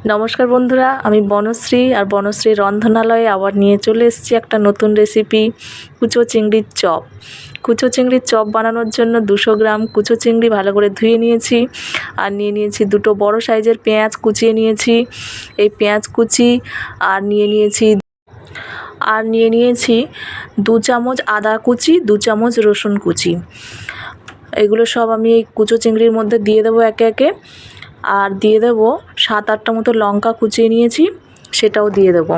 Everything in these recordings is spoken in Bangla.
নমস্কার বন্ধুরা, আমি বনশ্রী আর বনশ্রী রন্ধনালয়ে আবার নিয়ে চলে এসেছি একটা নতুন রেসিপি, কুচো চিংড়ির চপ। কুচো চিংড়ির চপ বানানোর জন্য 200 গ্রাম কুচো চিংড়ি ভালো করে ধুয়ে নিয়েছি। আর নিয়ে নিয়েছি দুটো বড় সাইজের পেঁয়াজ কুচিয়ে নিয়েছি। এই পেঁয়াজ কুচি আর নিয়ে নিয়েছি 2 চামচ আদা কুচি, 2 চামচ রসুন কুচি। এগুলো সব আমি এই কুচো চিংড়ির মধ্যে দিয়ে দেবো একে একে। আর দিয়ে দেবো 7-8টা মতো লঙ্কা কুচিয়ে নিয়েছি, সেটাও দিয়ে দেবো।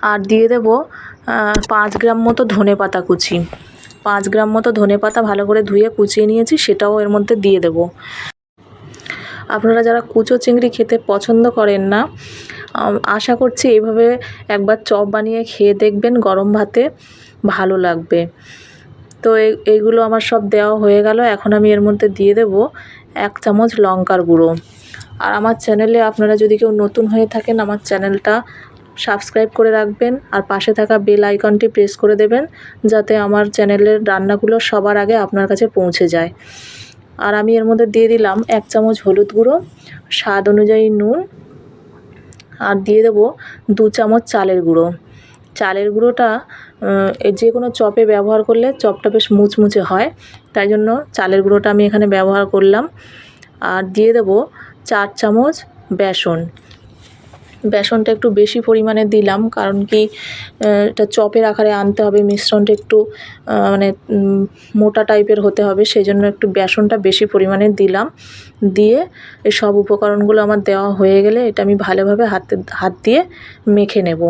আর দিয়ে দেবো 5 গ্রাম মতো ধনেপাতা কুচি। 5 গ্রাম মতো ধনেপাতা ভালো করে ধুয়ে কুচিয়ে নিয়েছি, সেটাও এর মধ্যে দিয়ে দেবো। আপনারা যারা কুচো চিংড়ি খেতে পছন্দ করেন না, আশা করছি এইভাবে একবার চপ বানিয়ে খেয়ে দেখবেন, গরম ভাতে ভালো লাগবে। তো এইগুলো আমার সব দেওয়া হয়ে গেল। এখন আমি এর মধ্যে দিয়ে দেবো 1 চামচ লঙ্কার গুঁড়ো। আর আমার চ্যানেলে আপনারা যদি কেউ নতুন হয়ে থাকেন, আমার চ্যানেলটা সাবস্ক্রাইব করে রাখবেন আর পাশে থাকা বেল আইকনটি প্রেস করে দেবেন, যাতে আমার চ্যানেলের রান্নাগুলো সবার আগে আপনার কাছে পৌঁছে যায়। আর আমি এর মধ্যে দিয়ে দিলাম 1 চামচ হলুদ গুঁড়ো, স্বাদ অনুযায়ী নুন, আর দিয়ে দেবো 2 চামচ চালের গুঁড়ো। চালের গুঁড়োটা যে কোনো চপে ব্যবহার করলে চপটা বেশ মুচমুচে হয়, তাই জন্য চালের গুঁড়োটা আমি এখানে ব্যবহার করলাম। আর দিয়ে দেবো 4 চামচ বেসন। বেসনটা একটু বেশি পরিমাণে দিলাম, কারণ কি এটা চপের আকারে আনতে হবে, মিশ্রণটা একটু মানে মোটা টাইপের হতে হবে, সেই জন্য একটু বেসনটা বেশি পরিমাণে দিলাম। দিয়ে এই সব উপকরণগুলো আমার দেওয়া হয়ে গেলে এটা আমি ভালোভাবে হাত দিয়ে মেখে নেব।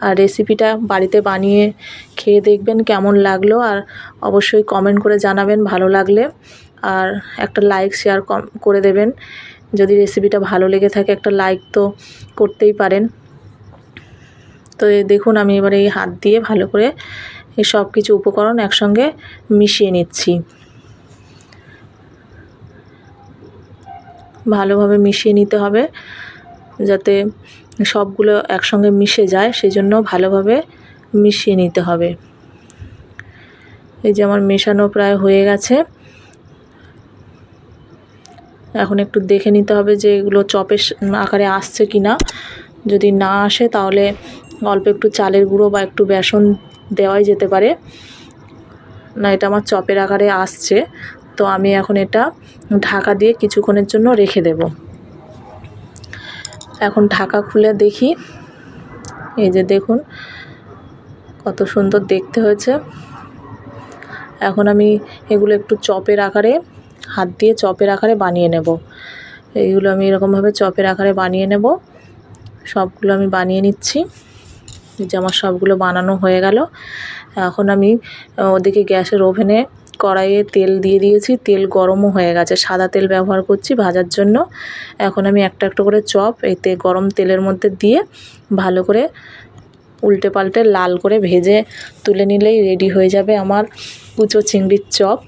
আর রেসিপিটা বাড়িতে বানিয়ে খেয়ে দেখবেন কেমন লাগলো, আর অবশ্যই কমেন্ট করে জানাবেন ভালো লাগলে। আর একটা লাইক শেয়ার করে দেবেন। যদি রেসিপিটা ভালো লেগে থাকে একটা লাইক তো করতেই পারেন। তো দেখুন, আমি এবারে এই হাত দিয়ে ভালো করে এই সব কিছু উপকরণ একসঙ্গে মিশিয়ে নিচ্ছি। ভালোভাবে মিশিয়ে নিতে হবে, যাতে সবগুলো একসঙ্গে মিশে যায়, সেই জন্য ভালোভাবে মিশিয়ে নিতে হবে। এই যে আমার মেশানো প্রায় হয়ে গেছে। এখন একটু দেখে নিতে হবে যে এগুলো চপের আকারে আসছে কি না। যদি না আসে তাহলে অল্প একটু চালের গুঁড়ো বা একটু বেসন দেওয়াই যেতে পারে। না, এটা আমার চপের আকারে আসছে, তো আমি এখন এটা ঢাকা দিয়ে কিছুক্ষণের জন্য রেখে দেব। এখন ঢাকা খুলে দেখি, এই যে দেখুন কত সুন্দর দেখতে হয়েছে। এখন আমি এগুলো একটু চপের আকারে, হাত দিয়ে চপের আকারে বানিয়ে নেব। এইগুলো আমি এরকমভাবে চপের আকারে বানিয়ে নেব। সবগুলো আমি বানিয়ে নিচ্ছি। এই যে আমার সবগুলো বানানো হয়ে গেল। এখন আমি ওদিকে গ্যাসের ওভেনে কড়াইয়ে তেল দিয়ে দিয়েছি, তেল গরমও হয়ে গেছে। সাদা তেল ব্যবহার করছি ভাজার জন্য। এখন আমি একটা একটা করে চপ এই গরম তেলের মধ্যে দিয়ে ভালো করে উল্টে পাল্টে লাল করে ভেজে তুলে নিলেই রেডি হয়ে যাবে আমার কুচো চিংড়ির চপ।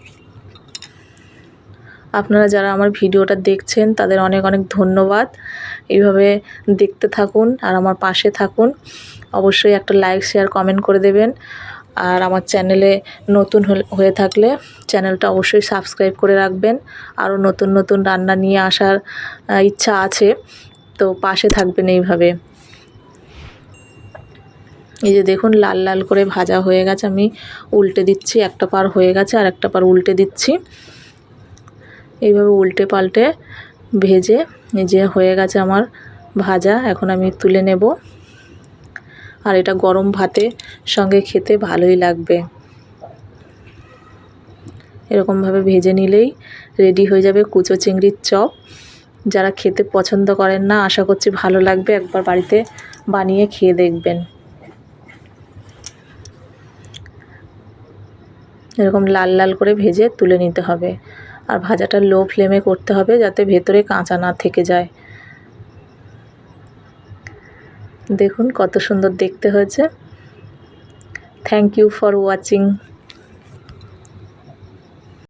আপনারা যারা আমার ভিডিওটা দেখছেন তাদের অনেক অনেক ধন্যবাদ। এইভাবে দেখতে থাকুন আর আমার পাশে থাকুন। অবশ্যই একটা লাইক শেয়ার কমেন্ট করে দেবেন। আর আমার চ্যানেলে নতুন হয়ে থাকলে চ্যানেলটা অবশ্যই সাবস্ক্রাইব করে রাখবেন। আরও নতুন নতুন রান্না নিয়ে আসার ইচ্ছা আছে, তো পাশে থাকবেন এইভাবে। এই যে দেখুন লাল লাল করে ভাজা হয়ে গেছে, আমি উল্টে দিচ্ছি। একটা পার হয়ে গেছে আর একটা পার উল্টে দিচ্ছি। এইভাবে উল্টে পাল্টে ভেজে এই যে হয়ে গেছে আমার ভাজা। এখন আমি তুলে নেব। আর এটা গরম ভাতের সঙ্গে খেতে ভালোই লাগবে। এরকমভাবে ভেজে নিলেই রেডি হয়ে যাবে কুচো চিংড়ির চপ। যারা খেতে পছন্দ করেন না, আশা করছি ভালো লাগবে, একবার বাড়িতে বানিয়ে খেয়ে দেখবেন। এরকম লাল লাল করে ভেজে তুলে নিতে হবে। আর ভাজাটা লো ফ্লেমে করতে হবে, যাতে ভেতরে কাঁচা না থেকে যায়। দেখুন কত সুন্দর দেখতে হয়েছে। Thank you for watching.